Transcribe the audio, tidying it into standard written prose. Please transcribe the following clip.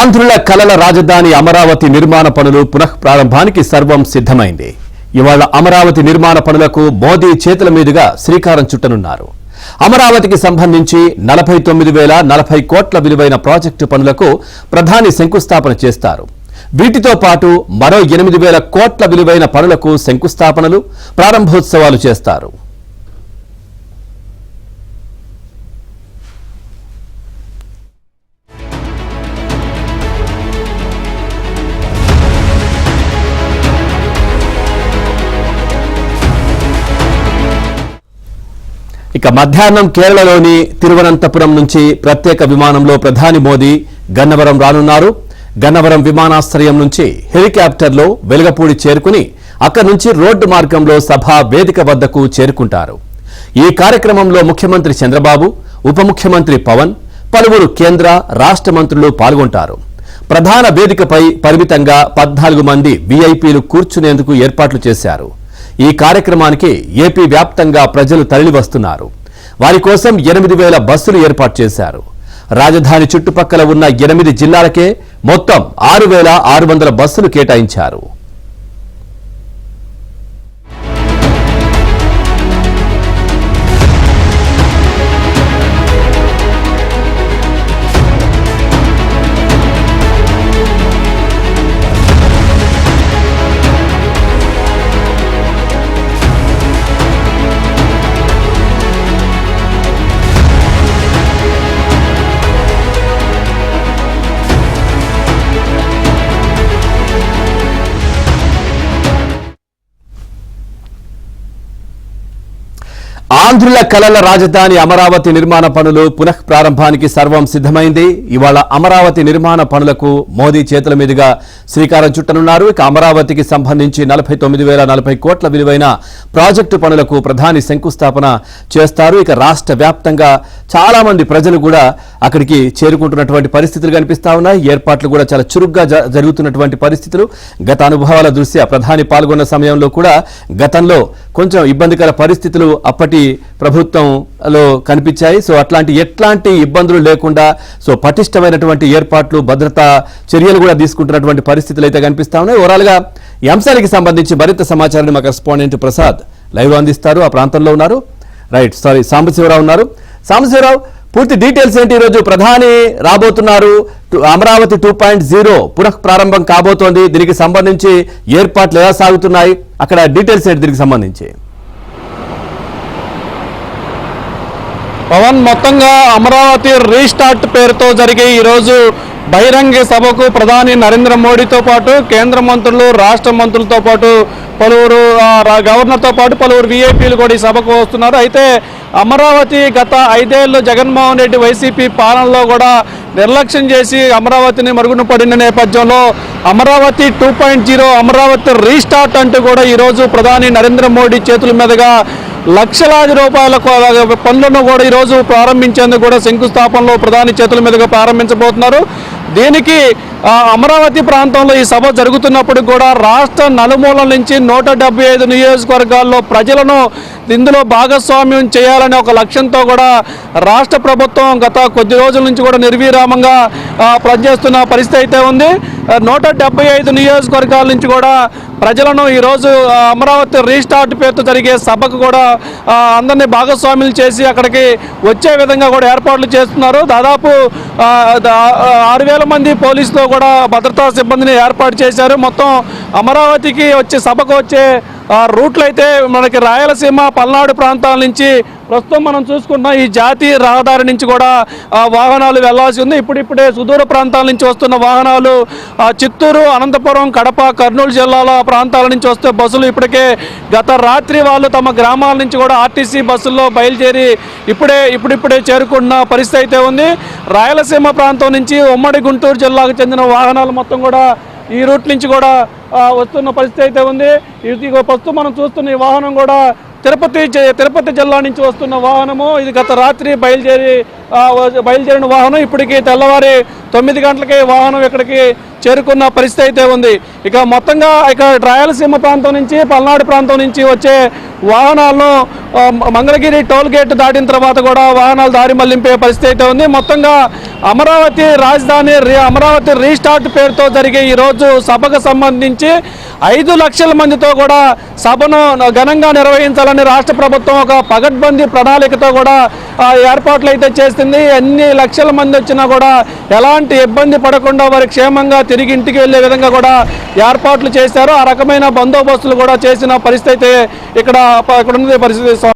ఆంధ్రుల కలల రాజధాని అమరావతి నిర్మాణ పనులు పునఃప్రారంభానికి సర్వం సిద్ధమైంది. ఇవాళ అమరావతి నిర్మాణ పనులకు మోదీ చేతుల మీదుగా శ్రీకారం చుట్టనున్నారు. అమరావతికి సంబంధించి 49,040 కోట్ల విలువైన ప్రాజెక్టు పనులకు ప్రధాని శంకుస్థాపన చేస్తారు. వీటితో పాటు మరో 8,000 కోట్ల విలువైన పనులకు శంకుస్థాపనలు, ప్రారంభోత్సవాలు చేస్తారు. ఇక మధ్యాహ్నం కేరళలోని తిరువనంతపురం నుంచి ప్రత్యేక విమానంలో ప్రధాని మోదీ గన్నవరం రానున్నారు. గన్నవరం విమానాశ్రయం నుంచి హెలికాప్టర్లో వెలగపూడి చేరుకుని అక్కడి నుంచి రోడ్డు మార్గంలో సభా వేదిక వద్దకు చేరుకుంటారు. ఈ కార్యక్రమంలో ముఖ్యమంత్రి చంద్రబాబు, ఉప ముఖ్యమంత్రి పవన్, పలువురు కేంద్ర, రాష్ట్ర మంత్రులు పాల్గొంటారు. ప్రధాన వేదికపై పరిమితంగా 14 మంది వీఐపీలు కూర్చునేందుకు ఏర్పాట్లు చేశారు. ఈ కార్యక్రమానికి ఏపీ వ్యాప్తంగా ప్రజలు తరలివస్తున్నారు. వారి కోసం 8,000 బస్సులు ఏర్పాటు చేశారు. రాజధాని చుట్టుపక్కల ఉన్న 8 జిల్లాలకే మొత్తం 6,600 బస్సులు కేటాయించారు. ఆంధ్రుల కలల రాజధాని అమరావతి నిర్మాణ పనులు పునఃప్రారంభానికి సర్వం సిద్ధమైంది. ఇవాళ అమరావతి నిర్మాణ పనులకు మోదీ చేతుల మీదుగా శ్రీకారం చుట్టనున్నారు. ఇక అమరావతికి సంబంధించి 49,040 కోట్ల విలువైన ప్రాజెక్టు పనులకు ప్రధాని శంకుస్థాపన చేస్తారు. ఇక రాష్ట్ర వ్యాప్తంగా చాలా మంది ప్రజలు కూడా అక్కడికి చేరుకుంటున్నటువంటి పరిస్థితులు కనిపిస్తా ఉన్నాయి. ఏర్పాట్లు కూడా చాలా చురుగ్గా జరుగుతున్నటువంటి పరిస్థితులు. గత అనుభవాల దృష్ట్యా ప్రధాని పాల్గొన్న సమయంలో కూడా గతంలో కొంచెం ఇబ్బందికర పరిస్థితులు అప్పటి ప్రభుత్వంలో కనిపించాయి. సో ఎట్లాంటి ఇబ్బందులు లేకుండా పటిష్టమైనటువంటి ఏర్పాట్లు, భద్రతా చర్యలు కూడా తీసుకుంటున్నటువంటి పరిస్థితులు అయితే కనిపిస్తా ఉన్నాయి. ఓవరాల్ గా ఈ అంశానికి సంబంధించి మరింత సమాచారాన్ని మా కరెస్పాండెంట్ ప్రసాద్ లైవ్ అందిస్తారు. ఆ ప్రాంతంలో ఉన్నారు. సాంబశివరావు ఉన్నారు. సాంబశివరావు, పూర్తి డీటెయిల్స్ ఏంటి? ఈరోజు ప్రధాని రాబోతున్నారు. అమరావతి 2.0 పునః ప్రారంభం కాబోతోంది. దీనికి సంబంధించి ఏర్పాట్లు ఎలా సాగుతున్నాయి? అక్కడ డీటెయిల్స్ ఏంటి దీనికి సంబంధించి? పవన్, మొత్తంగా అమరావతి రీస్టార్ట్ పేరుతో జరిగే ఈరోజు బహిరంగ సభకు ప్రధాని నరేంద్ర మోడీతో పాటు కేంద్ర మంత్రులు, రాష్ట్ర మంత్రులతో పాటు పలువురు గవర్నర్తో పాటు పలువురు వీఐపీలు కూడా ఈ సభకు వస్తున్నారు. అయితే అమరావతి గత 5 ఏళ్ళు జగన్మోహన్ రెడ్డి వైసీపీ పాలనలో కూడా నిర్లక్ష్యం చేసి అమరావతిని మరుగున పడిన నేపథ్యంలో అమరావతి 2.0 అమరావతి రీస్టార్ట్ అంటూ కూడా ఈరోజు ప్రధాని నరేంద్ర మోడీ చేతుల మీదుగా లక్షలాది రూపాయల పనులను కూడా ఈరోజు ప్రారంభించేందుకు కూడా శంకుస్థాపనలో ప్రధాని చేతుల మీదుగా ప్రారంభించబోతున్నారు. దీనికి అమరావతి ప్రాంతంలో ఈ సభ జరుగుతున్నప్పుడు కూడా రాష్ట్ర నలుమూలల నుంచి 175 నియోజకవర్గాల్లో ప్రజలను ఇందులో భాగస్వామ్యం చేయాలనే ఒక లక్ష్యంతో కూడా రాష్ట్ర ప్రభుత్వం గత కొద్ది రోజుల నుంచి కూడా నిర్విరామంగా పనిచేస్తున్న పరిస్థితి అయితే ఉంది. 175 నియోజకవర్గాల నుంచి కూడా ప్రజలను ఈరోజు అమరావతి రీస్టార్ట్ పేరుతో జరిగే సభకు కూడా అందరినీ భాగస్వాములు చేసి అక్కడికి వచ్చే విధంగా కూడా ఏర్పాట్లు చేస్తున్నారు. దాదాపు 6,000 మంది పోలీసులు కూడా భద్రతా సిబ్బందిని ఏర్పాటు చేశారు. మొత్తం అమరావతికి వచ్చే సభకు వచ్చే రూట్లు అయితే మనకి రాయలసీమ, పల్నాడు ప్రాంతాల నుంచి ప్రస్తుతం మనం చూసుకున్న ఈ జాతీయ రహదారి నుంచి కూడా వాహనాలు వెళ్లాల్సి ఉంది. ఇప్పుడిప్పుడే సుదూర ప్రాంతాల నుంచి వస్తున్న వాహనాలు చిత్తూరు, అనంతపురం, కడప, కర్నూలు జిల్లాల ప్రాంతాల నుంచి వస్తే బస్సులు ఇప్పటికే గత రాత్రి వాళ్ళు తమ గ్రామాల నుంచి కూడా ఆర్టీసీ బస్సుల్లో బయలుదేరి ఇప్పుడిప్పుడే చేరుకున్న పరిస్థితి అయితే ఉంది. రాయలసీమ ప్రాంతం నుంచి ఉమ్మడి గుంటూరు జిల్లాకు చెందిన వాహనాలు మొత్తం కూడా ఈ రూట్ నుంచి కూడా వస్తున్న పరిస్థితి అయితే ఉంది. ఇది ప్రస్తుతం మనం చూస్తున్న ఈ వాహనం కూడా తిరుపతి జిల్లా నుంచి వస్తున్న వాహనము. ఇది గత రాత్రి బయలుదేరిన వాహనం. ఇప్పటికీ తెల్లవారి 9 గంటలకి వాహనం ఇక్కడికి చేరుకున్న పరిస్థితి అయితే ఉంది. ఇక మొత్తంగా ఇక రాయలసీమ ప్రాంతం నుంచి పల్నాడు ప్రాంతం నుంచి వచ్చే వాహనాలను మంగళగిరి టోల్ గేట్ దాటిన తర్వాత కూడా వాహనాలు దారి మళ్లింపే పరిస్థితి అయితే ఉంది. మొత్తంగా అమరావతి రాజధాని అమరావతి రీస్టార్ట్ పేరుతో జరిగే ఈరోజు సభకు సంబంధించి 5 లక్షల మందితో కూడా సభను ఘనంగా నిర్వహించాలని రాష్ట్ర ప్రభుత్వం ఒక పగడ్బందీ ప్రణాళికతో కూడా ఏర్పాట్లు అయితే చేస్తుంది. ఎన్ని లక్షల మంది వచ్చినా కూడా ఎలాంటి ఇబ్బంది పడకుండా వారి క్షేమంగా తిరిగి ఇంటికి వెళ్లే విధంగా కూడా ఏర్పాట్లు చేశారు. ఆ రకమైన బందోబస్తులు కూడా చేసిన పరిస్థితి అయితే ఇక్కడ ఉన్నది పరిస్థితి.